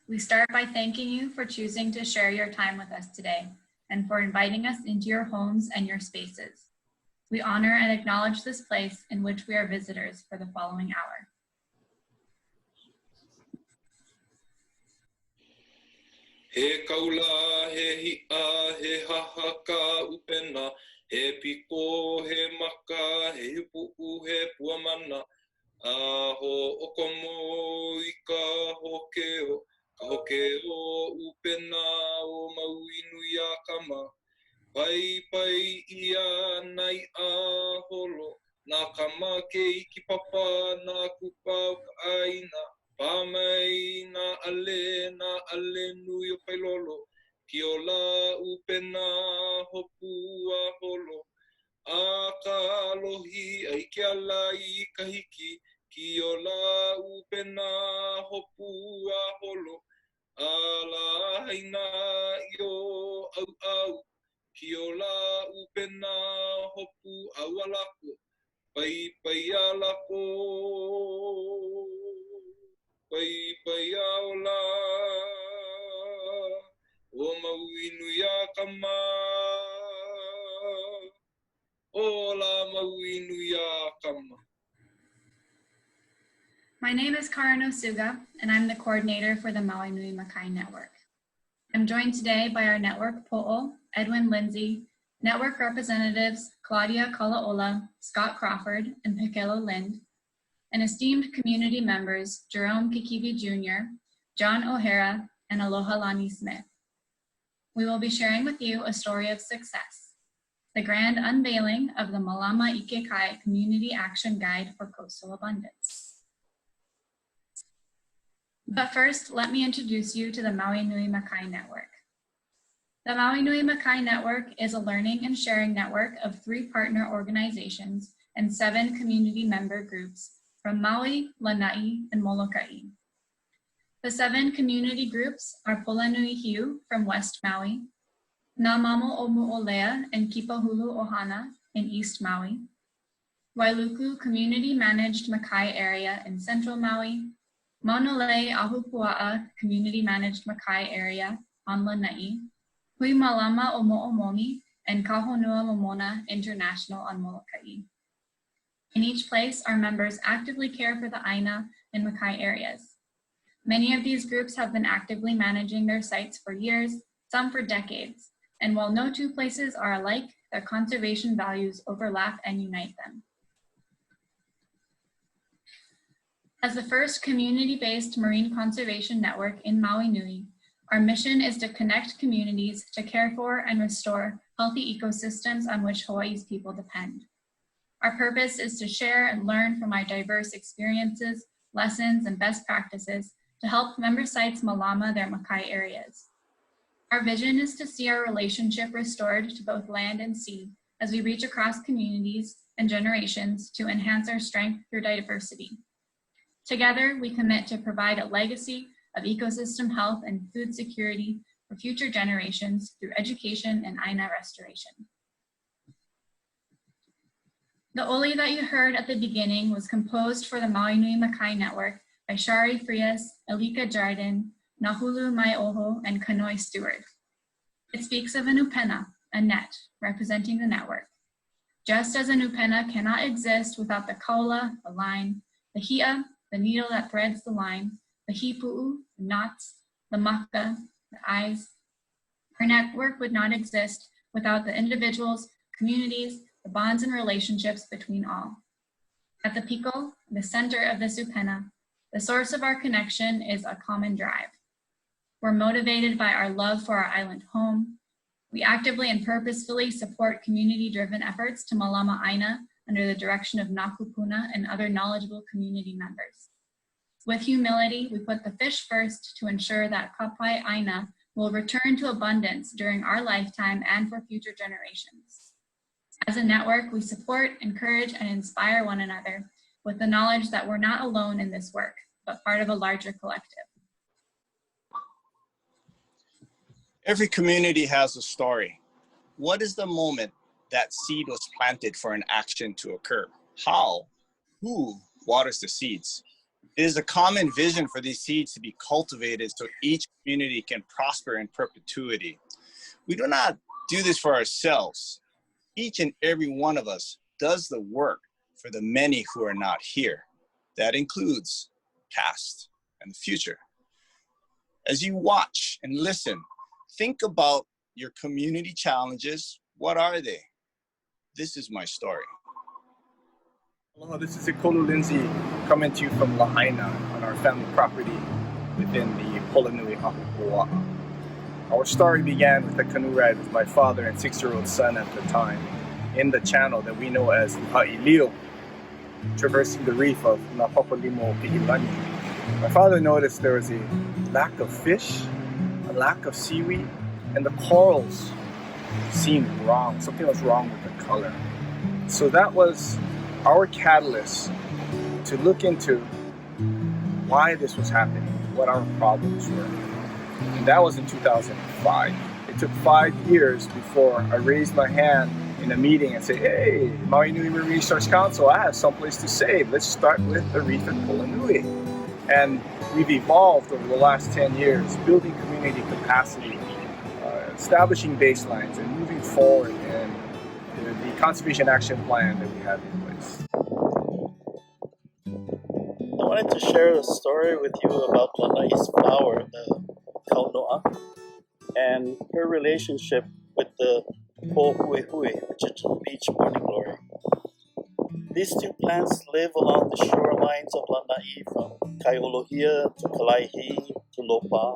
We start by thanking you for choosing to share your time with us today and for inviting us into your homes and your spaces. We honor and acknowledge this place in which we are visitors for the following hour. He kaula, he hi'a, he hahaka upena, he piko, he maka, he upu'u, he puamana. Aho okomo i ka hokeo, ka hokeo upena o Maui Nui Makai. Pai pai ia nai a holo, na kama ke iki papa na kupa ka ʻāina. Pamai na ale nui o pailolo, ki ola upena hopu a holo. A ka alohi ai ke ala i ka hiki, ki ola upena hopu a holo. A la haina i o au, ki ola upena hopu au alako. Pai pai alako. Pai pai aola, o Maui Nui Kama, Ola Maui Nui Kama. My name is Karano Suga, and I'm the coordinator for the Maui Nui Makai Network. I'm joined today by our network po'o, Edwin Lindsay, network representatives Claudia Kalaola, Scott Crawford, and Pekelo Lind, and esteemed community members Jerome Kikivi Jr., John O'Hara, and Aloha Lani Smith. We will be sharing with you a story of success, the grand unveiling of the Mālama Ikekai Community Action Guide for Coastal Abundance. But first, let me introduce you to the Maui Nui Makai Network. The Maui Nui Makai Network is a learning and sharing network of 3 partner organizations and 7 community member groups from Maui, Lanai, and Molokai. The 7 community groups are Polanui Hiu from West Maui, Nāmamo o Mu'olea and Kipahulu Ohana in East Maui, Wailuku Community Managed Makai Area in Central Maui, Maunalei Ahupua'a Community Managed Makai Area on Lanai, Hui Mālama o Mo'omomi, and Kahonua Momona International on Molokai. In each place, our members actively care for the ʻāina and Makai areas. Many of these groups have been actively managing their sites for years, some for decades, and while no 2 places are alike, their conservation values overlap and unite them. As the first community-based marine conservation network in Maui Nui, our mission is to connect communities to care for and restore healthy ecosystems on which Hawaii's people depend. Our purpose is to share and learn from our diverse experiences, lessons, and best practices to help member sites Mālama their Makai areas. Our vision is to see our relationship restored to both land and sea as we reach across communities and generations to enhance our strength through diversity. Together, we commit to provide a legacy of ecosystem health and food security for future generations through education and ʻāina restoration. The oli that you heard at the beginning was composed for the Maui Nui Makai Network by Shari Frias, Elika Jardin, Nahulu Maioho, and Kanoi Stewart. It speaks of an upena, a net, representing the network. Just as an upena cannot exist without the kaula, the line, the hi'a, the needle that threads the line, the hipu'u, the knots, the maka, the eyes, our network would not exist without the individuals, communities, the bonds and relationships between all. At the piko, the center of this upena, the source of our connection is a common drive. We're motivated by our love for our island home. We actively and purposefully support community-driven efforts to Mālama ʻāina under the direction of Nakupuna and other knowledgeable community members. With humility, we put the fish first to ensure that kapai ʻāina will return to abundance during our lifetime and for future generations. As a network, we support, encourage, and inspire one another with the knowledge that we're not alone in this work, but part of a larger collective. Every community has a story. What is the moment that seed was planted for an action to occur? How? Who waters the seeds? It is a common vision for these seeds to be cultivated so each community can prosper in perpetuity. We do not do this for ourselves. Each and every one of us does the work for the many who are not here. That includes past and the future. As you watch and listen, think about your community challenges. What are they? This is my story. Hello, this is Ikolu Lindsay coming to you from ʻāina on our family property within the Ola Nui Makai. Our story began with a canoe ride with my father and 6-year-old son at the time in the channel that we know as Ha'ilio, traversing the reef of Napapalimo Pi'ilani. My father noticed there was a lack of fish, a lack of seaweed, and the corals seemed wrong. Something was wrong with the color. So that was our catalyst to look into why this was happening, what our problems were. And that was in 2005. It took 5 years before I raised my hand in a meeting and said, hey, Maui Nui Marine Resource Council, I have someplace to save. Let's start with the reef at Ola Nui. And we've evolved over the last 10 years, building community capacity, establishing baselines, and moving forward in the conservation action plan that we have in place. I wanted to share a story with you about Lanai's flower, the kaunoa, and her relationship with the pohuehui, which is the beach morning glory. These two plants live along the shorelines of Lanai from Kaiolohia to Kalaihi to Lopa.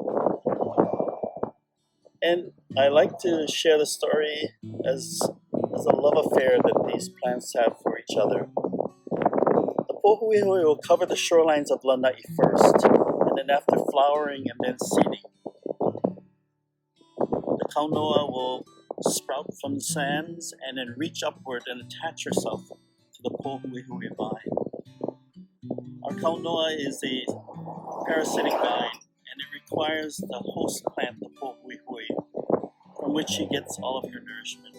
And I like to share the story as a love affair that these plants have for each other. The pohuehui will cover the shorelines of Lanai first, and then after flowering and then seeding, the kaunoa will sprout from the sands and then reach upward and attach herself to the pohuehui vine. Our kaunoa is a parasitic vine, and it requires the host plant, the pohuehui, from which she gets all of her nourishment.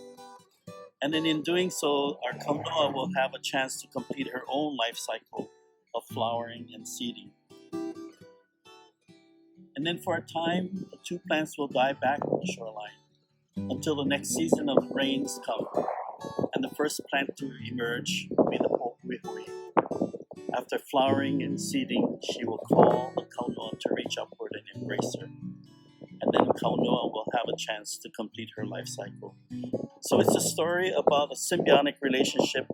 And then in doing so, our kaunoa will have a chance to complete her own life cycle of flowering and seeding. And then for a time, the two plants will die back on the shoreline until the next season of rains come, and the first plant to emerge will be the pohuehui. After flowering and seeding, she will call the kaunoa to reach upward and embrace her. And then kaunoa will have a chance to complete her life cycle. So it's a story about a symbiotic relationship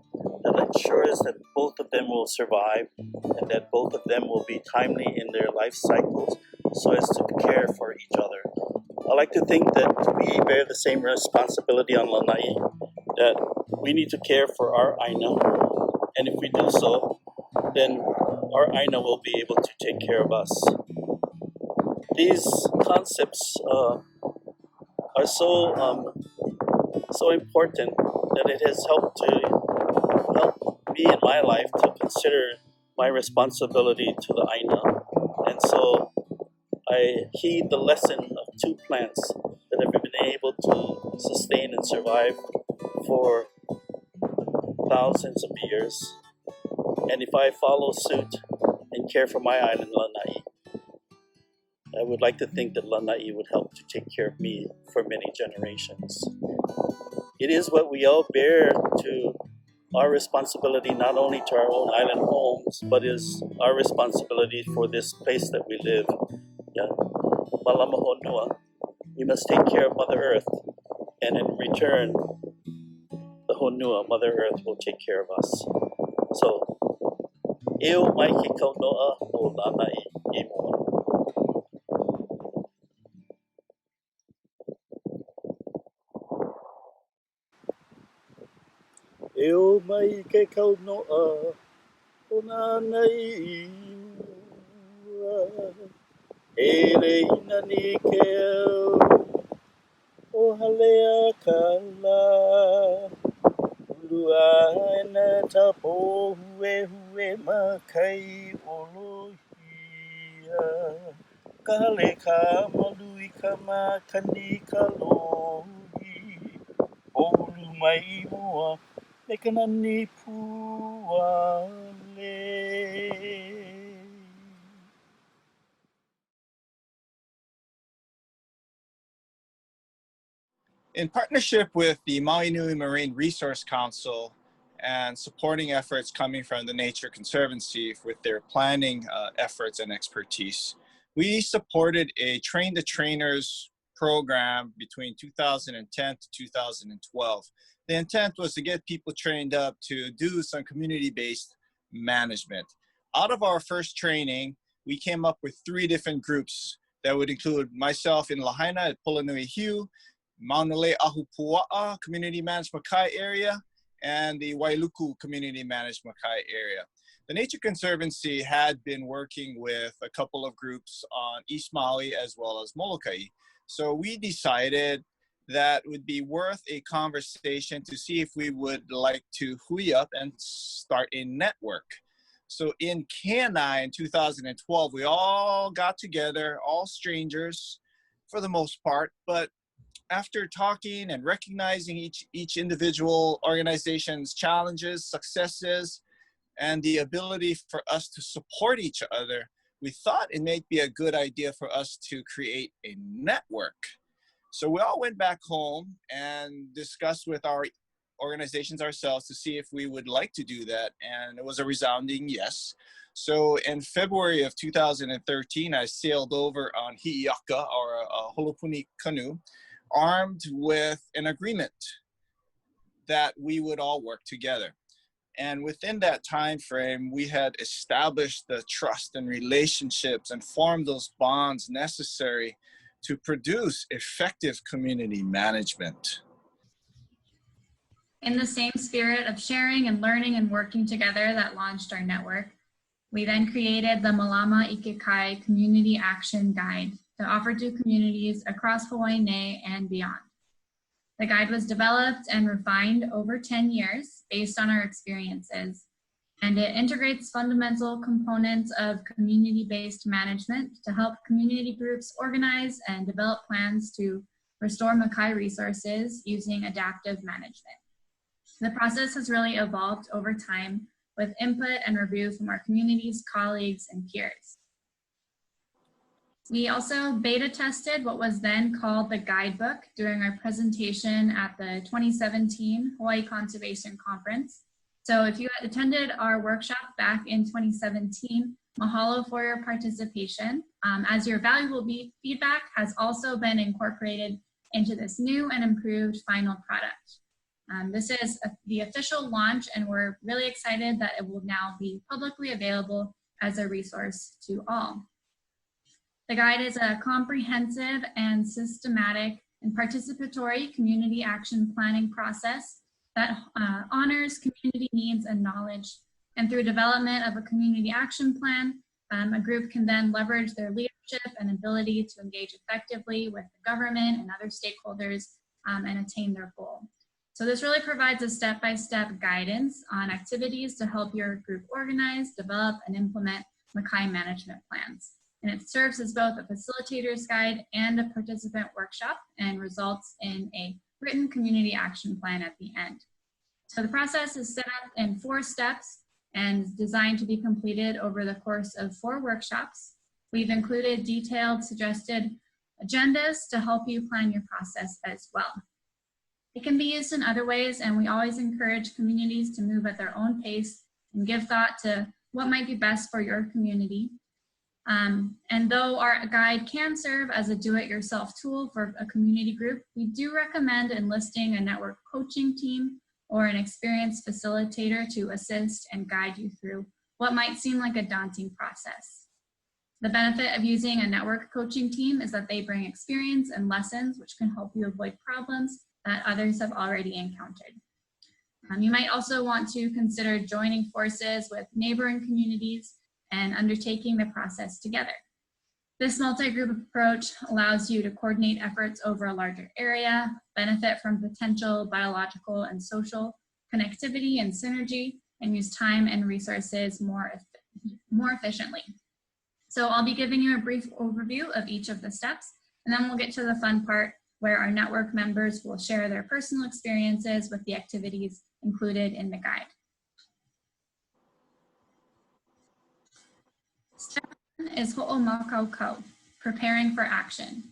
that ensures that both of them will survive and that both of them will be timely in their life cycles so as to care for each other. I like to think that we bear the same responsibility on Lanai, that we need to care for our ʻāina, and if we do so, then our ʻāina will be able to take care of us. These concepts are so important that it has helped me in my life to consider my responsibility to the ʻāina. And so I heed the lesson of two plants that have been able to sustain and survive for thousands of years. And if I follow suit and care for my island, Lanai, I would like to think that Lanai would help to take care of me for many generations. It is what we all bear to our responsibility, not only to our own island homes, but is our responsibility for this place that we live. Yeah. Mālama honua. We must take care of Mother Earth, and in return, the honua, Mother Earth, will take care of us. So, eo mai ke kaunoa o Lanai e moa. Eo mai ke kaunoa o Lanai mua. E reina ni ke au o halea ka la. Uluā na ta pohuehui makai ʻolohia. Ka hale ka malui ka makani ka lohi. Olu mai mua me ka nani puale. In partnership with the Maui Nui Marine Resource Council and supporting efforts coming from the Nature Conservancy with their planning efforts and expertise, we supported a Train the Trainers program between 2010 to 2012. The intent was to get people trained up to do some community-based management. Out of our first training, we came up with 3 different groups that would include myself in Lahaina at Pulanui Hiu, Maunalei Ahupua'a Community Managed Makai area, and the Wailuku Community Managed Makai area. The Nature Conservancy had been working with a couple of groups on East Maui as well as Molokai. So we decided that it would be worth a conversation to see if we would like to hui up and start a network. So in Kenai in 2012, we all got together, all strangers for the most part, but after talking and recognizing each individual organization's challenges, successes, and the ability for us to support each other, we thought it may be a good idea for us to create a network. So we all went back home and discussed with our organizations ourselves to see if we would like to do that, and it was a resounding yes. So in February of 2013, I sailed over on Hi'iaka, or a holopuni canoe, armed with an agreement that we would all work together. And within that time frame, we had established the trust and relationships and formed those bonds necessary to produce effective community management. In the same spirit of sharing and learning and working together that launched our network, we then created the Mālama Ikekai Community Action Guide to offer to communities across Hawaii Nei and beyond. The guide was developed and refined over 10 years based on our experiences, and it integrates fundamental components of community-based management to help community groups organize and develop plans to restore Makai resources using adaptive management. The process has really evolved over time with input and review from our community's colleagues and peers. We also beta tested what was then called the guidebook during our presentation at the 2017 Hawaii Conservation Conference. So if you attended our workshop back in 2017, mahalo for your participation, as your valuable feedback has also been incorporated into this new and improved final product. This is the official launch, and we're really excited that it will now be publicly available as a resource to all. The guide is a comprehensive and systematic and participatory community action planning process that honors community needs and knowledge. And through development of a community action plan, a group can then leverage their leadership and ability to engage effectively with the government and other stakeholders and attain their goal. So this really provides a step-by-step guidance on activities to help your group organize, develop, and implement Makai management plans. And it serves as both a facilitator's guide and a participant workshop and results in a written community action plan at the end. So the process is set up in 4 steps and designed to be completed over the course of 4 workshops. We've included detailed suggested agendas to help you plan your process as well. It can be used in other ways, and we always encourage communities to move at their own pace and give thought to what might be best for your community. And though our guide can serve as a do-it-yourself tool for a community group, we do recommend enlisting a network coaching team or an experienced facilitator to assist and guide you through what might seem like a daunting process. The benefit of using a network coaching team is that they bring experience and lessons which can help you avoid problems that others have already encountered. You might also want to consider joining forces with neighboring communities and undertaking the process together. This multi-group approach allows you to coordinate efforts over a larger area, benefit from potential biological and social connectivity and synergy, and use time and resources more efficiently. So I'll be giving you a brief overview of each of the steps, and then we'll get to the fun part where our network members will share their personal experiences with the activities included in the guide. Step 1 is ho'omakaukou, preparing for action.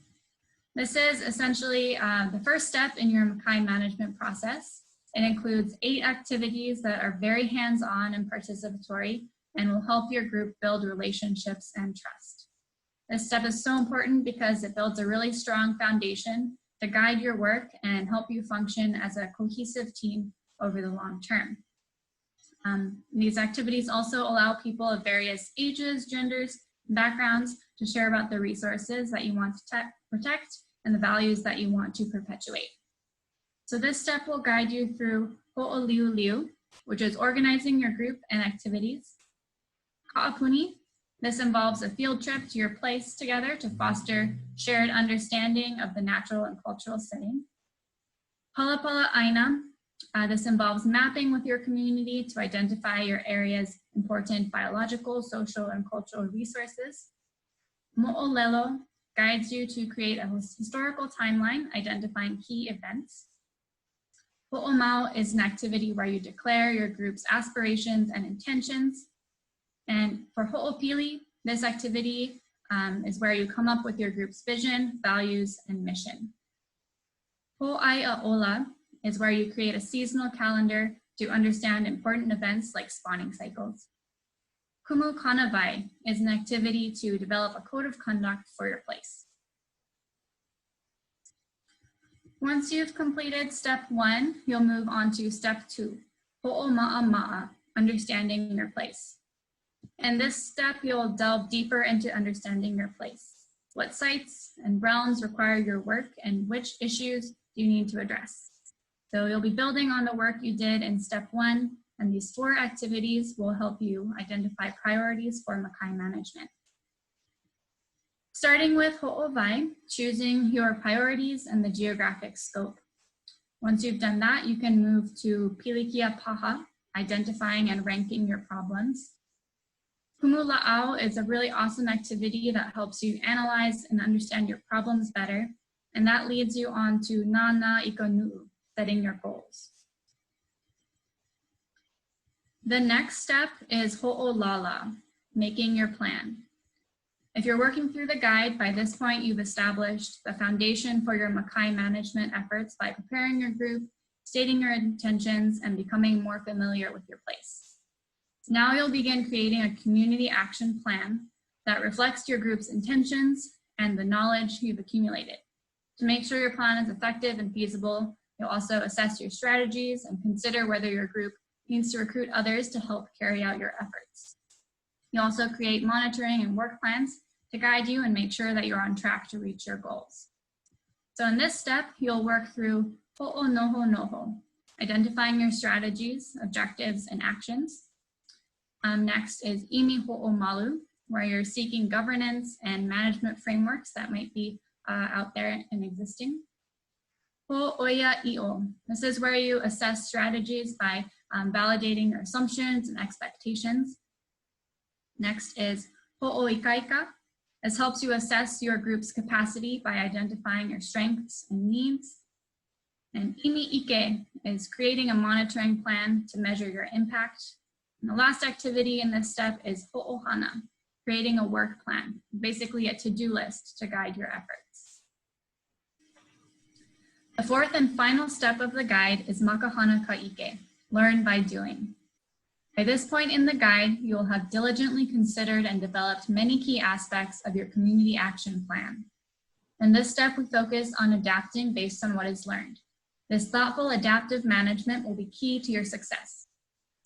This is essentially the first step in your Makai management process. It includes 8 activities that are very hands-on and participatory and will help your group build relationships and trust. This step is so important because it builds a really strong foundation to guide your work and help you function as a cohesive team over the long term. These activities also allow people of various ages, genders, and backgrounds to share about the resources that you want to protect and the values that you want to perpetuate. So this step will guide you through ho'oliuliu, which is organizing your group and activities. Ka'apuni, this involves a field trip to your place together to foster shared understanding of the natural and cultural setting. Palapala ʻāina, this involves mapping with your community to identify your area's important biological, social, and cultural resources. Mo'olelo guides you to create a historical timeline identifying key events. Ho'omau is an activity where you declare your group's aspirations and intentions. And for ho'opili, this activity is where you come up with your group's vision, values, and mission. Ho'ai'aola is where you create a seasonal calendar to understand important events like spawning cycles. Kumu Kanavai is an activity to develop a code of conduct for your place. Once you've completed step 1, you'll move on to step 2, ho'oma'ama'a, understanding your place. In this step, you'll delve deeper into understanding your place. What sites and realms require your work and which issues do you need to address? So you'll be building on the work you did in step 1, and these 4 activities will help you identify priorities for Makai management. Starting with ho'owai, choosing your priorities and the geographic scope. Once you've done that, you can move to pilikia paha, identifying and ranking your problems. Kumula'au is a really awesome activity that helps you analyze and understand your problems better, and that leads you on to nana ikonu'u, setting your goals. The next step is ho'olala, making your plan. If you're working through the guide, by this point you've established the foundation for your Makai management efforts by preparing your group, stating your intentions, and becoming more familiar with your place. Now you'll begin creating a community action plan that reflects your group's intentions and the knowledge you've accumulated. To make sure your plan is effective and feasible, you'll also assess your strategies and consider whether your group needs to recruit others to help carry out your efforts. You also create monitoring and work plans to guide you and make sure that you're on track to reach your goals. So in this step, you'll work through ho'onohonoho, identifying your strategies, objectives, and actions. Next is imi ho'omalu, where you're seeking governance and management frameworks that might be out there and existing. Ho'oia'i'o, this is where you assess strategies by validating your assumptions and expectations. Next is ho'oikaika. This helps you assess your group's capacity by identifying your strengths and needs. And imi-ike is creating a monitoring plan to measure your impact. And the last activity in this step is ho'ohana, creating a work plan, basically a to-do list to guide your efforts. The fourth and final step of the guide is makahana ka'ike, learn by doing. By this point in the guide, you will have diligently considered and developed many key aspects of your community action plan. In this step, we focus on adapting based on what is learned. This thoughtful adaptive management will be key to your success.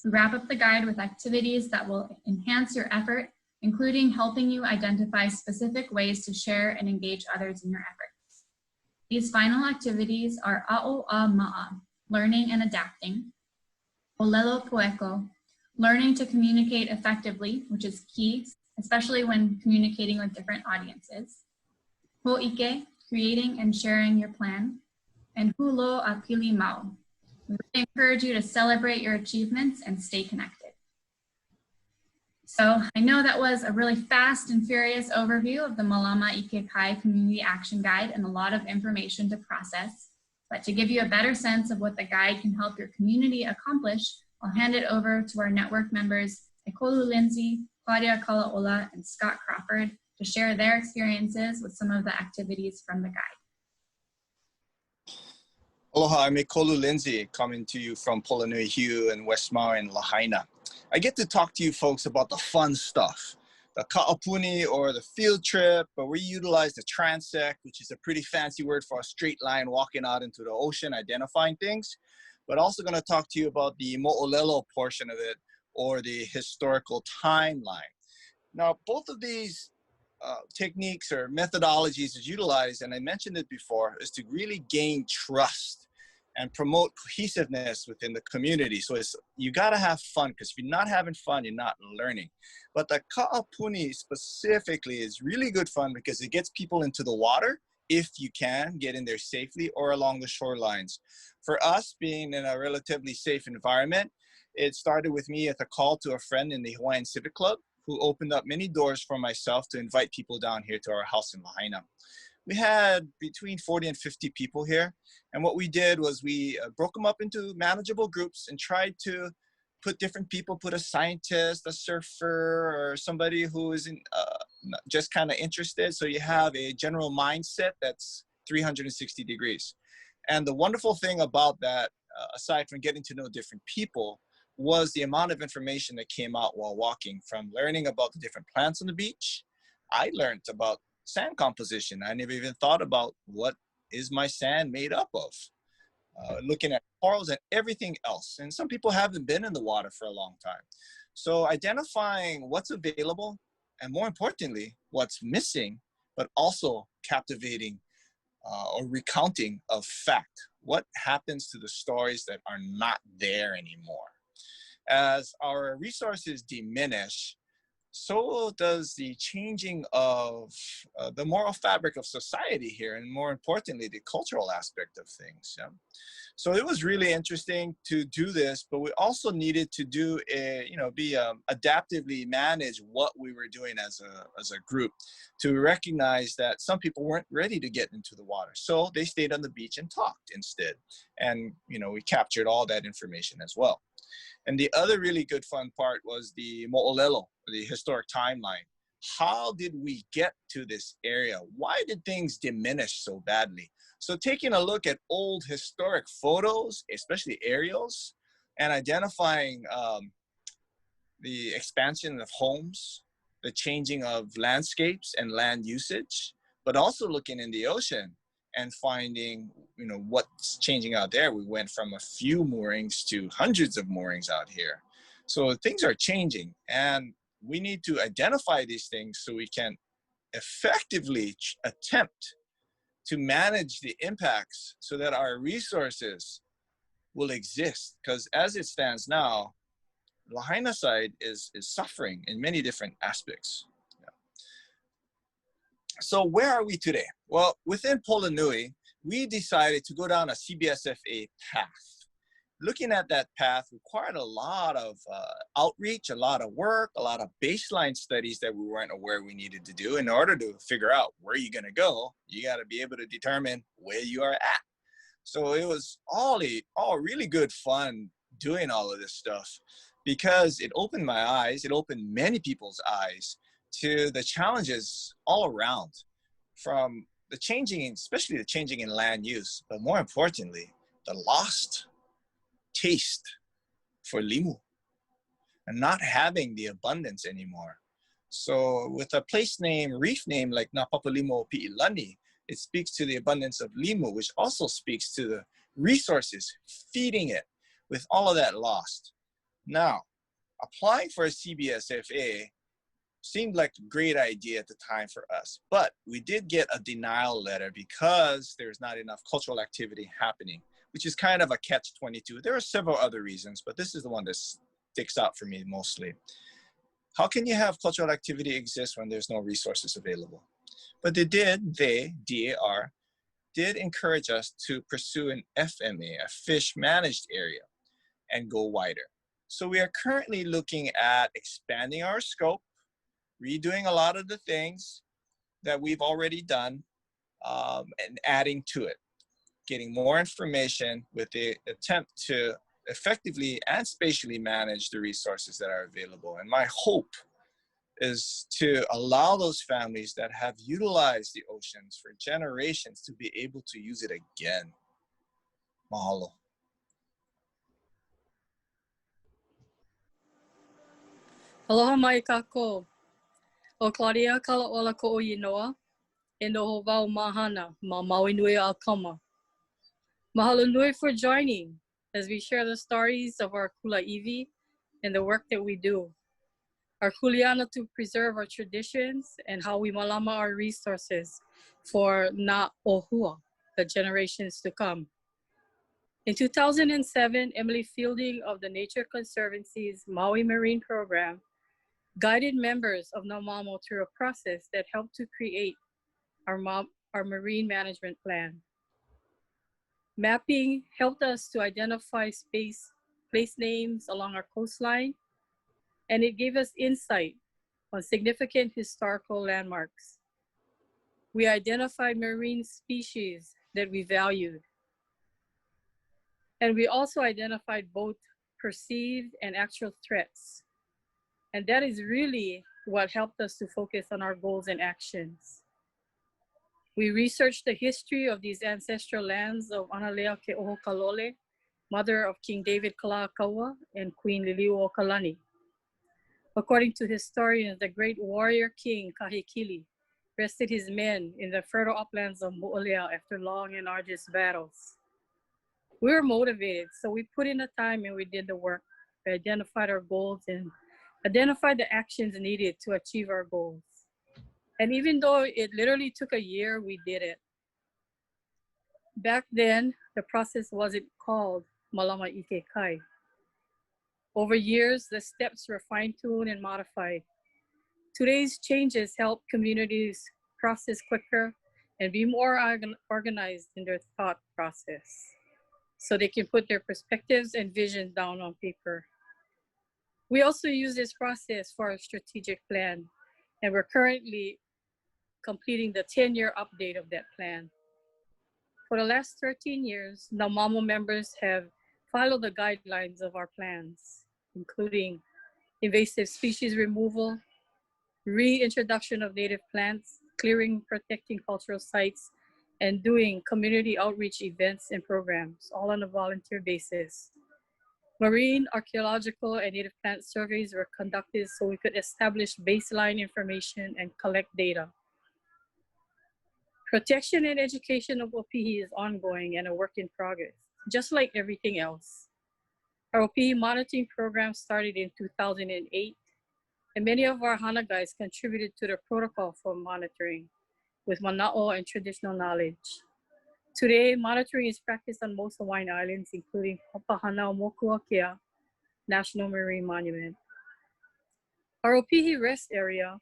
We wrap up the guide with activities that will enhance your effort, including helping you identify specific ways to share and engage others in your efforts. These final activities are a'o'a ma'a, learning and adapting, olelo poeko, learning to communicate effectively, which is key, especially when communicating with different audiences. Ho'ike, creating and sharing your plan. And hulo a pili mau. We really encourage you to celebrate your achievements and stay connected. So I know that was a really fast and furious overview of the Mālama Ikekai Community Action Guide and a lot of information to process. But to give you a better sense of what the guide can help your community accomplish, I'll hand it over to our network members, Ekolu Lindsay, Claudia Kalaola, and Scott Crawford to share their experiences with some of the activities from the guide. Aloha, I'm Ekolu Lindsay, coming to you from Polonui and West Maui and Lahaina. I get to talk to you folks about the fun stuff, the ka'apuni or the field trip, but we utilize the transect, which is a pretty fancy word for a straight line walking out into the ocean, identifying things. But also going to talk to you about the mo'olelo portion of it, or the historical timeline. Now, both of these techniques or methodologies is utilized, and I mentioned it before, is to really gain trust and promote cohesiveness within the community. So you got to have fun, because if you're not having fun, you're not learning. But the ka'apuni specifically is really good fun because it gets people into the water, if you can get in there safely, or along the shorelines. For us, being in a relatively safe environment, it started with me at a call to a friend in the Hawaiian Civic Club, who opened up many doors for myself to invite people down here to our house in Lahaina. We had between 40 and 50 people here. And what we did was we broke them up into manageable groups and tried to put different people, put a scientist, a surfer, or somebody who is just kind of interested. So you have a general mindset that's 360 degrees. And the wonderful thing about that, aside from getting to know different people, was the amount of information that came out while walking. From learning about the different plants on the beach, I learned about sand composition. I never even thought about what is my sand made up of. Looking at corals and everything else. And some people haven't been in the water for a long time. So identifying what's available, and more importantly, what's missing, but also captivating or recounting of fact. What happens to the stories that are not there anymore? As our resources diminish, so does the changing of the moral fabric of society here, and more importantly, the cultural aspect of things. Yeah? So it was really interesting to do this, but we also needed to do adaptively manage what we were doing as a group, to recognize that some people weren't ready to get into the water. So they stayed on the beach and talked instead. And, we captured all that information as well. And the other really good fun part was the mo'olelo, the historic timeline. How did we get to this area? Why did things diminish so badly? So taking a look at old historic photos, especially aerials, and identifying the expansion of homes, the changing of landscapes and land usage, but also looking in the ocean and finding, what's changing out there. We went from a few moorings to hundreds of moorings out here. So things are changing, and we need to identify these things so we can effectively attempt to manage the impacts so that our resources will exist. Because as it stands now, Lahaina side is suffering in many different aspects. So where are we today? Well, within Polonui, we decided to go down a CBSFA path. Looking at that path required a lot of outreach, a lot of work, a lot of baseline studies that we weren't aware we needed to do. In order to figure out where you're gonna go, you gotta be able to determine where you are at. So it was all really good fun doing all of this stuff, because it opened my eyes, it opened many people's eyes to the challenges all around, from the changing, especially the changing in land use, but more importantly, the lost taste for limu and not having the abundance anymore. So with a place name, reef name like Napapalimo Pi'ilani, it speaks to the abundance of limu, which also speaks to the resources feeding it. With all of that lost, now applying for a CBSFA seemed like a great idea at the time for us, but we did get a denial letter because there's not enough cultural activity happening, which is kind of a catch-22. There are several other reasons, but this is the one that sticks out for me mostly. How can you have cultural activity exist when there's no resources available? But DAR, did encourage us to pursue an FMA, a fish managed area, and go wider. So we are currently looking at expanding our scope, redoing a lot of the things that we've already done, and adding to it, getting more information with the attempt to effectively and spatially manage the resources that are available. And my hope is to allow those families that have utilized the oceans for generations to be able to use it again. Mahalo. Aloha mai kako. O Claudia kala ola ko o inoa. E noho wau mahana ma Maui Nui Makai. Mahalo nui for joining as we share the stories of our kulaiwi and the work that we do. Our kuleana to preserve our traditions and how we Mālama our resources for na ohua, the generations to come. In 2007, Emily Fielding of the Nature Conservancy's Maui Marine Program guided members of Naumamo through a process that helped to create our marine management plan. Mapping helped us to identify place names along our coastline, and it gave us insight on significant historical landmarks. We identified marine species that we valued. And we also identified both perceived and actual threats. And that is really what helped us to focus on our goals and actions. We researched the history of these ancestral lands of Analea Ke'ohokalole, mother of King David Kalakaua and Queen Liliuokalani. According to historians, the great warrior king Kahekili rested his men in the fertile uplands of Mo'olea after long and arduous battles. We were motivated, so we put in the time and we did the work. We identified our goals and identified the actions needed to achieve our goals. And even though it literally took a year, we did it. Back then, the process wasn't called Mālama Ikekai. Over years, the steps were fine-tuned and modified. Today's changes help communities process quicker and be more organized in their thought process, so they can put their perspectives and visions down on paper. We also use this process for our strategic plan, and we're currently completing the 10-year update of that plan. For the last 13 years, Naumamo members have followed the guidelines of our plans, including invasive species removal, reintroduction of native plants, clearing, protecting cultural sites, and doing community outreach events and programs, all on a volunteer basis. Marine, archaeological, and native plant surveys were conducted so we could establish baseline information and collect data. Protection and education of Opihi is ongoing and a work in progress, just like everything else. Our Opihi monitoring program started in 2008, and many of our Hana guides contributed to the protocol for monitoring with mana'o and traditional knowledge. Today, monitoring is practiced on most Hawaiian islands, including Papahanaumokuakea National Marine Monument. Our Opihi Rest Area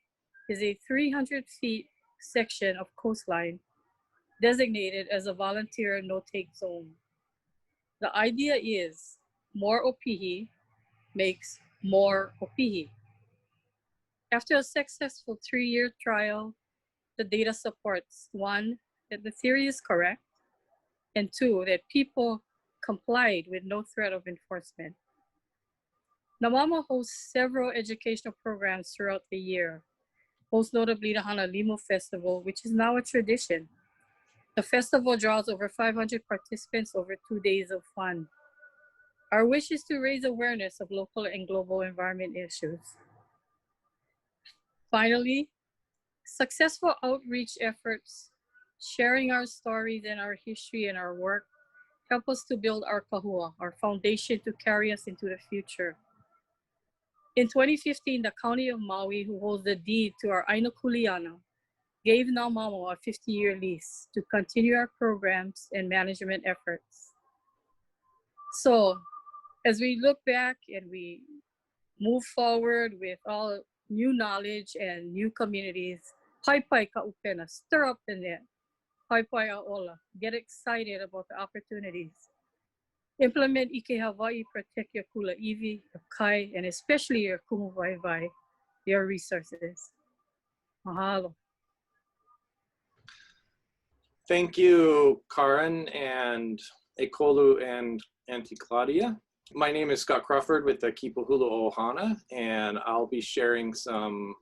is a 300 feet section of coastline designated as a volunteer no-take zone. The idea is more Opihi makes more Opihi. After a successful 3-year trial, the data supports 1, that the theory is correct, and 2, that people complied with no threat of enforcement. Naumamo hosts several educational programs throughout the year, most notably the Hanalimo Festival, which is now a tradition. The festival draws over 500 participants over 2 days of fun. Our wish is to raise awareness of local and global environment issues. Finally, successful outreach efforts, sharing our stories and our history and our work, help us to build our kahua, our foundation to carry us into the future. In 2015, the County of Maui, who holds the deed to our ʻāina kuleana, gave Naumamo a 50-year lease to continue our programs and management efforts. So, as we look back and we move forward with all new knowledge and new communities, pai ka upena, stir up the net. Pai a ola, get excited about the opportunities. Implement Ike Hawaii, protect your kulaiwi, your kai, and especially your kumuwaiwai, your resources. Mahalo. Thank you, Karen and Ekolu and Auntie Claudia. My name is Scott Crawford with the Kipuhulu Ohana, and I'll be sharing some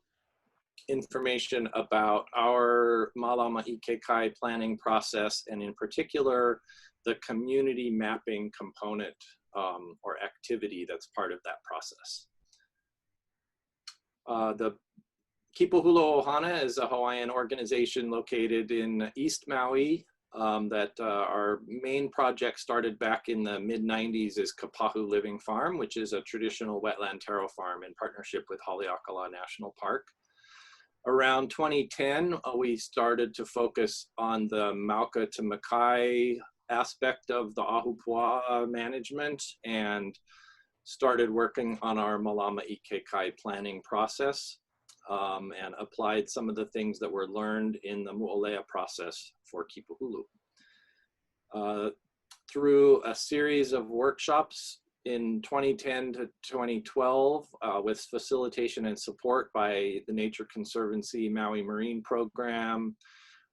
information about our Mālama Ikekai planning process, and in particular, the community mapping component or activity that's part of that process. The Kipuhula Ohana is a Hawaiian organization located in East Maui that our main project started back in the mid-90s is Kapahu Living Farm, which is a traditional wetland taro farm in partnership with Haleakala National Park. Around 2010, we started to focus on the Mauka to Makai aspect of the Ahupua'a management and started working on our Mālama Ikekai planning process and applied some of the things that were learned in the Mu'olea process for Kipuhulu. Through a series of workshops in 2010 to 2012 with facilitation and support by the Nature Conservancy Maui Marine Program,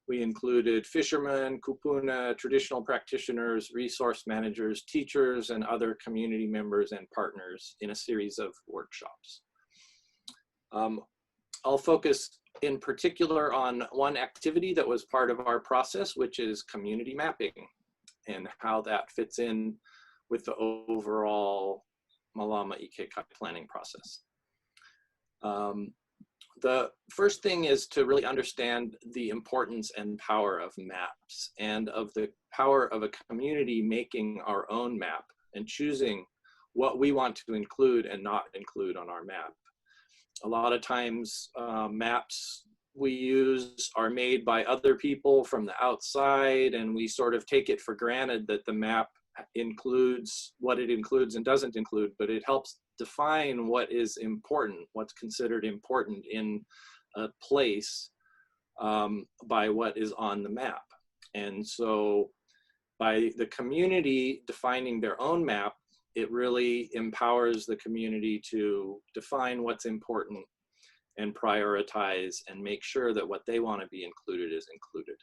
we included fishermen, kupuna, traditional practitioners, resource managers, teachers, and other community members and partners in a series of workshops. I'll focus in particular on one activity that was part of our process, which is community mapping and how that fits in with the overall Mālama Ikekai planning process. The first thing is to really understand the importance and power of maps and of the power of a community making our own map and choosing what we want to include and not include on our map. A lot of times maps we use are made by other people from the outside, and we sort of take it for granted that the map includes what it includes and doesn't include, but it helps define what is important, what's considered important in a place by what is on the map. And so by the community defining their own map, it really empowers the community to define what's important and prioritize and make sure that what they want to be included is included.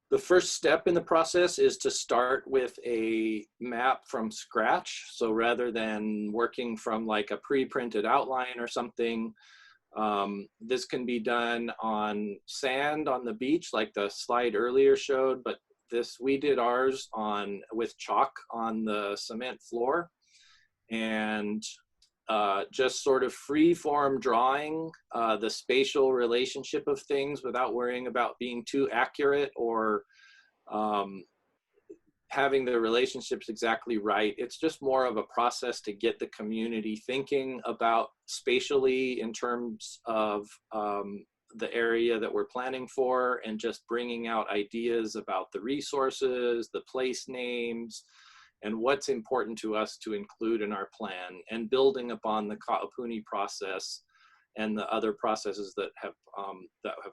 The first step in the process is to start with a map from scratch. So rather than working from like a pre-printed outline or something, this can be done on sand on the beach like the slide earlier showed, but we did ours with chalk on the cement floor, and just sort of free form drawing the spatial relationship of things without worrying about being too accurate or having the relationships exactly right. It's just more of a process to get the community thinking about spatially in terms of the area that we're planning for, and just bringing out ideas about the resources, the place names, and what's important to us to include in our plan, and building upon the Ka'apuni process and the other processes that have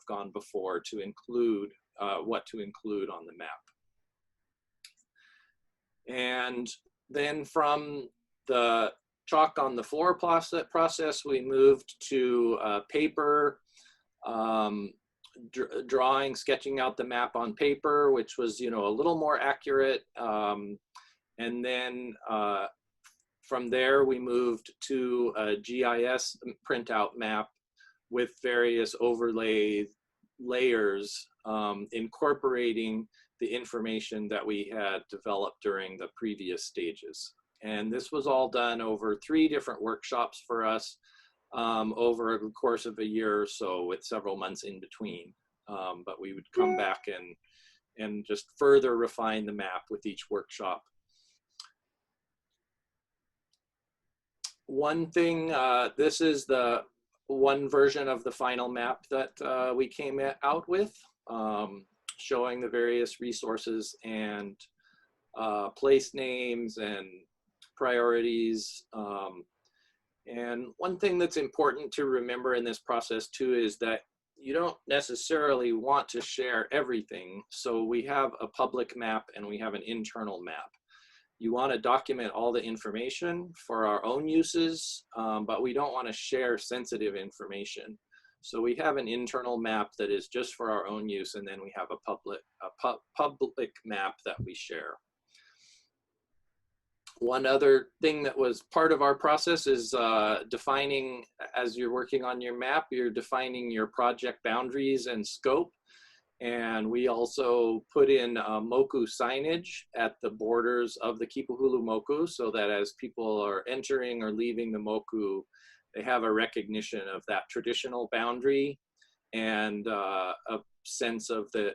gone before to include what to include on the map. And then from the chalk on the floor process, we moved to paper, drawing, sketching out the map on paper, which was, a little more accurate. And then from there, we moved to a GIS printout map with various overlay layers, incorporating the information that we had developed during the previous stages. And this was all done over 3 different workshops for us over the course of a year or so, with several months in between. But we would come back and just further refine the map with each workshop. One thing, this is the one version of the final map that we came out with, showing the various resources and place names and priorities. And one thing that's important to remember in this process too is that you don't necessarily want to share everything. So we have a public map and we have an internal map. You want to document all the information for our own uses, but we don't want to share sensitive information. So we have an internal map that is just for our own use, and then we have a public map that we share. One other thing that was part of our process is defining, as you're working on your map, you're defining your project boundaries and scope. And we also put in moku signage at the borders of the Kipuhulu moku, so that as people are entering or leaving the moku, they have a recognition of that traditional boundary and a sense of the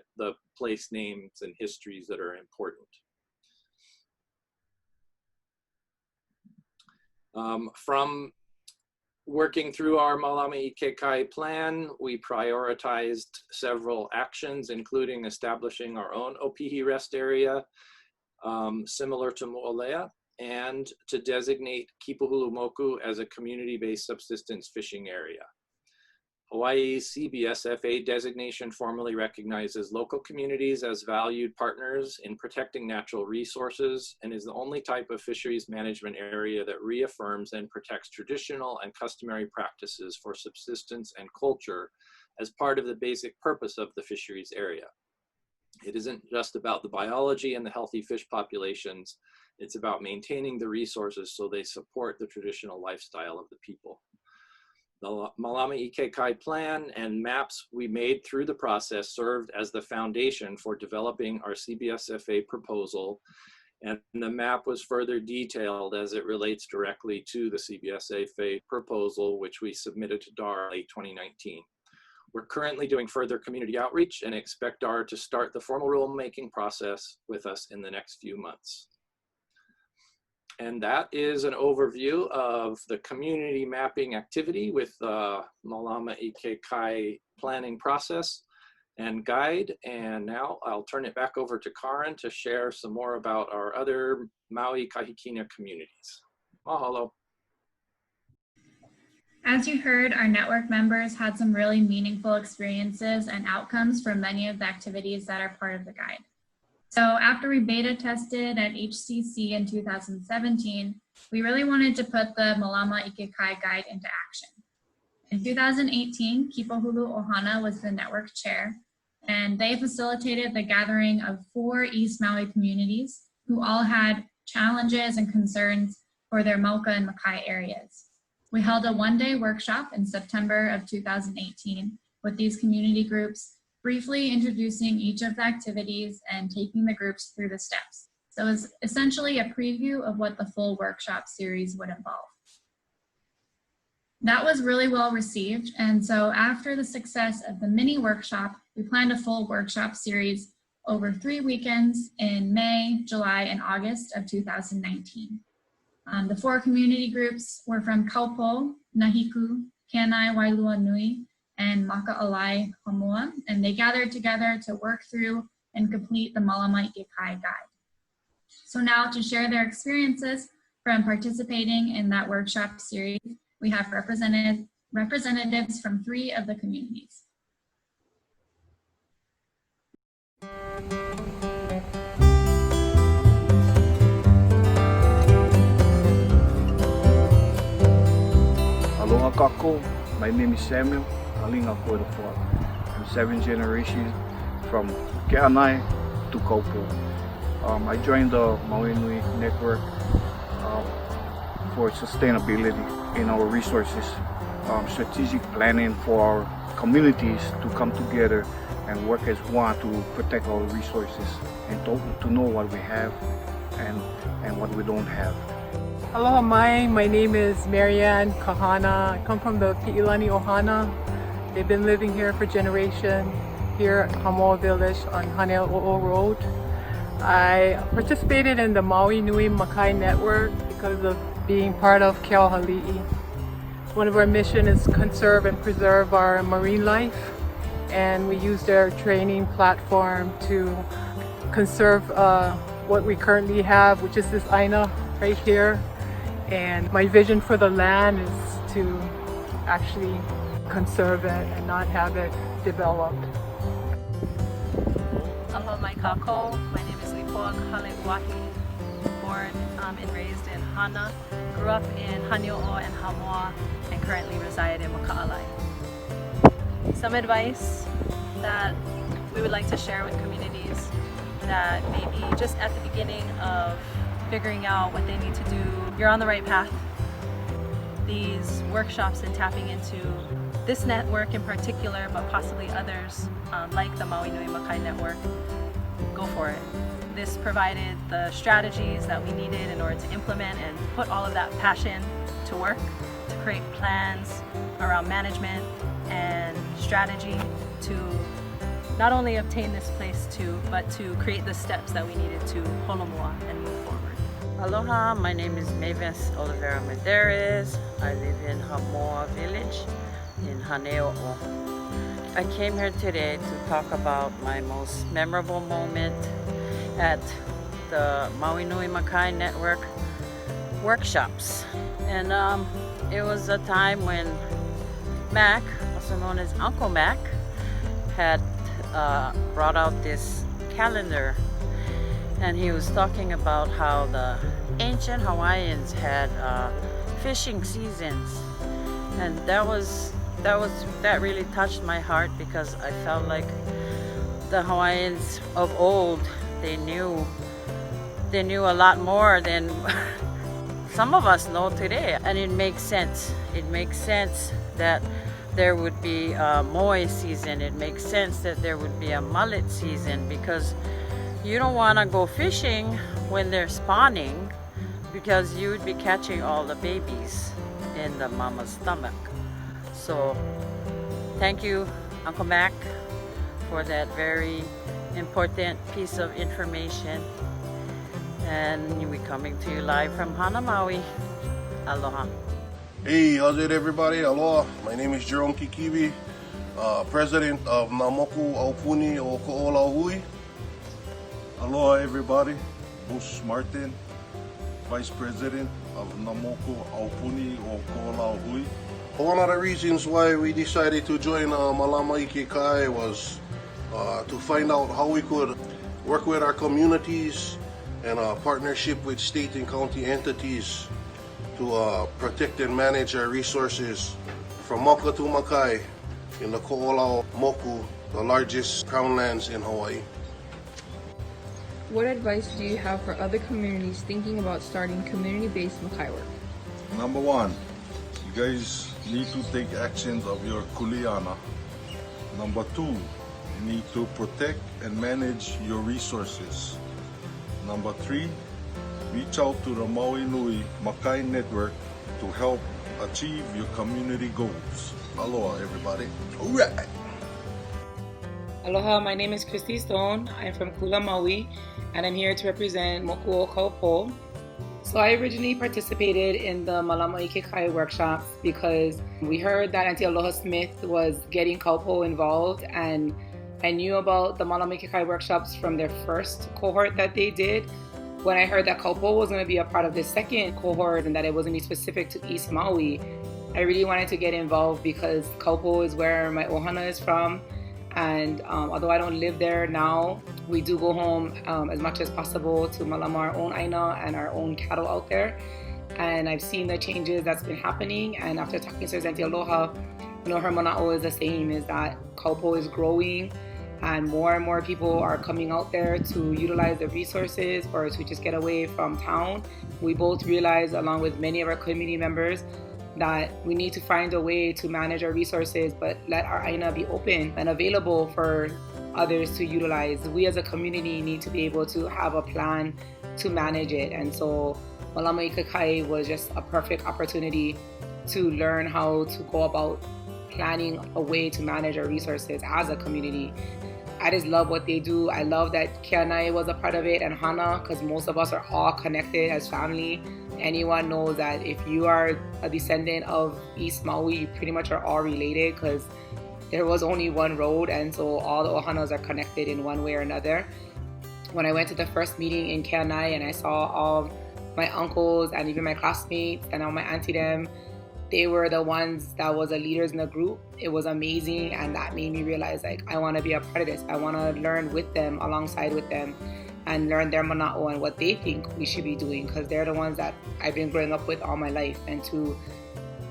place names and histories that are important. From working through our Mālama Ikekai plan, we prioritized several actions, including establishing our own Opihi rest area, similar to Mo'olea, and to designate Kipuhulu moku as a community-based subsistence fishing area. Hawaii's CBSFA designation formally recognizes local communities as valued partners in protecting natural resources and is the only type of fisheries management area that reaffirms and protects traditional and customary practices for subsistence and culture as part of the basic purpose of the fisheries area. It isn't just about the biology and the healthy fish populations, it's about maintaining the resources so they support the traditional lifestyle of the people. The Mālama Ikekai plan and maps we made through the process served as the foundation for developing our CBSFA proposal, and the map was further detailed as it relates directly to the CBSFA proposal, which we submitted to DAR late 2019. We're currently doing further community outreach and expect DAR to start the formal rulemaking process with us in the next few months. And that is an overview of the community mapping activity with the Mālama Ikekai planning process and guide. And now I'll turn it back over to Karen to share some more about our other Maui Kahikina communities. Mahalo. As you heard, our network members had some really meaningful experiences and outcomes from many of the activities that are part of the guide. So after we beta tested at HCC in 2017, we really wanted to put the Mālama Ikekai guide into action. In 2018, Kipuhulu Ohana was the network chair, and they facilitated the gathering of 4 East Maui communities who all had challenges and concerns for their Mauka and Makai areas. We held a one-day workshop in September of 2018 with these community groups, briefly introducing each of the activities and taking the groups through the steps. So it was essentially a preview of what the full workshop series would involve. That was really well received, and so after the success of the mini workshop, we planned a full workshop series over 3 weekends in May, July, and August of 2019. The 4 community groups were from Kaupo, Nahiku, Kenai Wailua Nui, and Maka'alai Hamoa, and they gathered together to work through and complete the Mālama Ikekai guide. So now to share their experiences from participating in that workshop series, we have representatives from 3 of the communities. Aloha kako, my name is Samuel. I'm 7th generation from Ke'anai to Kaupo. I joined the Maui Nui network for sustainability in our resources, strategic planning for our communities to come together and work as one to protect our resources and to know what we have and what we don't have. Aloha mai, my name is Marianne Kahana. I come from the Pi'ilani Ohana. They've been living here for generations, here at Hamoa Village on Hanea'o'o Road. I participated in the Maui Nui Makai network because of being part of Keauhali'i. One of our missions is conserve and preserve our marine life, and we use their training platform to conserve what we currently have, which is this ʻāina right here. And my vision for the land is to actually conserve it and not have it developed. Aloha mai kako. My name is Lipoa Kahalewahi, born and raised in Hana, grew up in Hanea'o'o and Hamoa, and currently reside in Maka'alai. Some advice that we would like to share with communities that maybe just at the beginning of figuring out what they need to do, you're on the right path. These workshops and tapping into this network in particular, but possibly others like the Maui Nui Makai network, go for it. This provided the strategies that we needed in order to implement and put all of that passion to work, to create plans around management and strategy to not only obtain this place but to create the steps that we needed to holomua and move forward. Aloha, my name is Mavis Oliveira Medeiros. I live in Hamoa Village in Haneo'o. I came here today to talk about my most memorable moment at the Maui Nui Makai Network workshops. And it was a time when Mac, also known as Uncle Mac, had brought out this calendar, and he was talking about how the ancient Hawaiians had fishing seasons, and that really touched my heart, because I felt like the Hawaiians of old, they knew a lot more than some of us know today. And it makes sense. It makes sense that there would be a moe season. It makes sense that there would be a mullet season, because you don't want to go fishing when they're spawning, because you would be catching all the babies in the mama's stomach. So thank you, Uncle Mac, for that very important piece of information. And we're coming to you live from Hana, Maui. Aloha. Hey, how's it everybody? Aloha, my name is Jerome Kikiwi, president of Namoku Aupuni o Ko'ola Hui. Aloha everybody, Bruce Martin, vice president of Namoku Aupuni o Ko'ola Hui. One of the reasons why we decided to join Mālama Kai was to find out how we could work with our communities and partnership with state and county entities to protect and manage our resources from Mauka to Makai in the Ko'ola Moku, the largest crown lands in Hawaii. What advice do you have for other communities thinking about starting community-based Makai work? Number one, you guys need to take actions of your kuleana. Number two, you need to protect and manage your resources. Number three, reach out to the Maui Nui Makai network to help achieve your community goals. Aloha everybody. Alright. Aloha, my name is Christy Stone. I'm from Kula, Maui, and I'm here to represent Mokuo Kaupo. So I originally participated in the Mālama Kai workshops because we heard that Auntie Aloha Smith was getting Kaupo involved, and I knew about the Mālama Kai workshops from their first cohort that they did. When I heard that Kaupo was going to be a part of the second cohort and that it was going to be specific to East Maui, I really wanted to get involved because Kaupo is where my ohana is from. And although I don't live there now, we do go home as much as possible to Mālama our own ʻāina and our own cattle out there. And I've seen the changes that's been happening. And after talking to Auntie Aloha, her mana'o is the same, is that Kaupo is growing and more people are coming out there to utilize the resources or to just get away from town. We both realize, along with many of our community members, that we need to find a way to manage our resources, but let our ʻāina be open and available for others to utilize. We as a community need to be able to have a plan to manage it. And so Mālama Kai was just a perfect opportunity to learn how to go about planning a way to manage our resources as a community. I just love what they do. I love that Keanai was a part of it and Hana, because most of us are all connected as family. Anyone knows that if you are a descendant of East Maui, you pretty much are all related, because there was only one road, and so all the ohanas are connected in one way or another. When I went to the first meeting in Keanai and I saw all my uncles and even my classmates and all my auntie them, they were the ones that was the leaders in the group. It was amazing, and that made me realize, like, I want to be a part of this. I want to learn with them, alongside with them, and learn their mana'o and what they think we should be doing, because they're the ones that I've been growing up with all my life. And to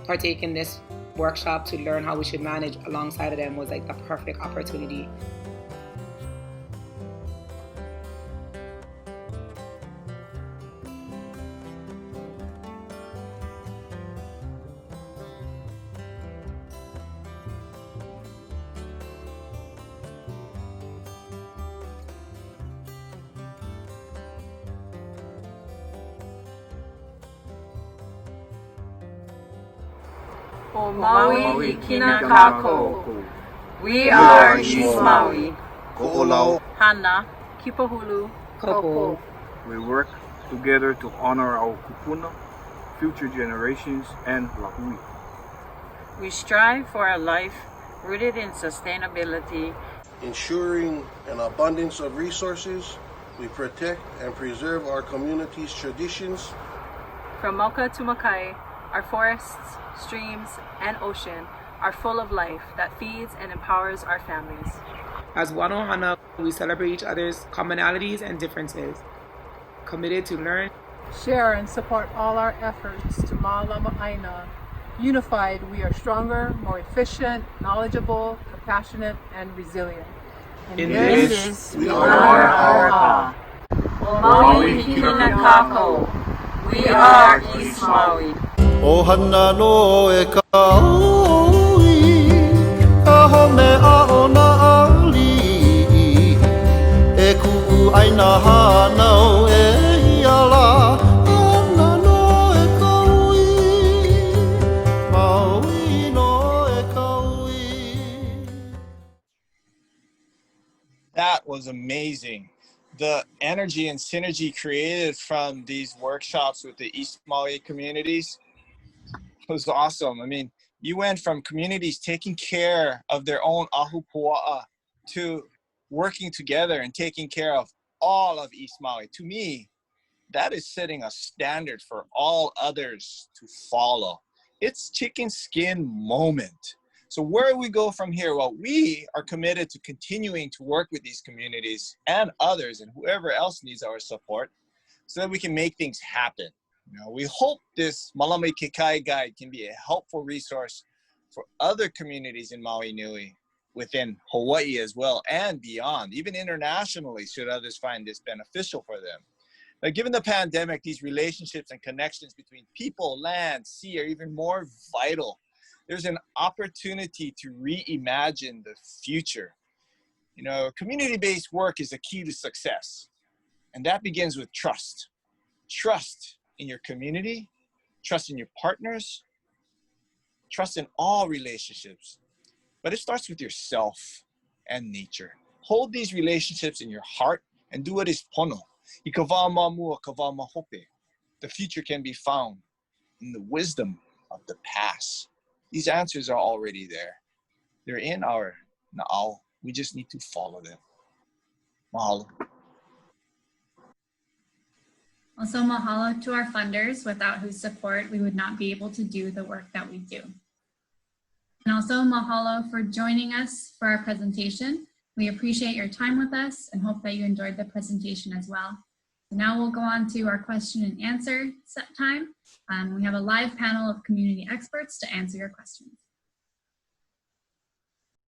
partake in this workshop to learn how we should manage alongside of them was like the perfect opportunity. O Maui Ikina Kako. We are East Maui. Ko'olau. Hana. Kipahulu. Kopo. We work together to honor our kupuna, future generations, and lahui. We strive for a life rooted in sustainability. Ensuring an abundance of resources, we protect and preserve our community's traditions. From Mauka to Makai, our forests, streams, and ocean are full of life that feeds and empowers our families. As one ohana, we celebrate each other's commonalities and differences, committed to learn, Share and support all our efforts to Mālama ʻāina. Unified, we are stronger, more efficient, knowledgeable, compassionate, and resilient. In this, we honor our ka. O Maui Ikina Kako. We are East Maui. Ohana no e ka aui, ka home a o na ali, e ku'u ʻāina hānau e iala, ana no e ka ui, Maui no e ka ui. That was amazing. The energy and synergy created from these workshops with the East Maui communities was awesome. I mean, you went from communities taking care of their own ahupua'a to working together and taking care of all of East Maui. To me, that is setting a standard for all others to follow. It's chicken skin moment. So where do we go from here? Well, we are committed to continuing to work with these communities and others and whoever else needs our support so that we can make things happen. You know, we hope this Mālama Kekai guide can be a helpful resource for other communities in Maui Nui, within Hawaii as well and beyond, even internationally, should others find this beneficial for them. Now, given the pandemic, these relationships and connections between people, land, sea are even more vital. There's an opportunity to reimagine the future. You know, community-based work is the key to success. And that begins with trust. Trust in your community, trust in your partners, trust in all relationships. But it starts with yourself and nature. Hold these relationships in your heart and do what is pono. I ka wā mamua, ka wā mahope. The future can be found in the wisdom of the past. These answers are already there. They're in our na'au. We just need to follow them. Mahalo. Also, mahalo to our funders, without whose support we would not be able to do the work that we do. And also mahalo for joining us for our presentation. We appreciate your time with us and hope that you enjoyed the presentation as well. So now we'll go on to our question and answer time. We have a live panel of community experts to answer your questions.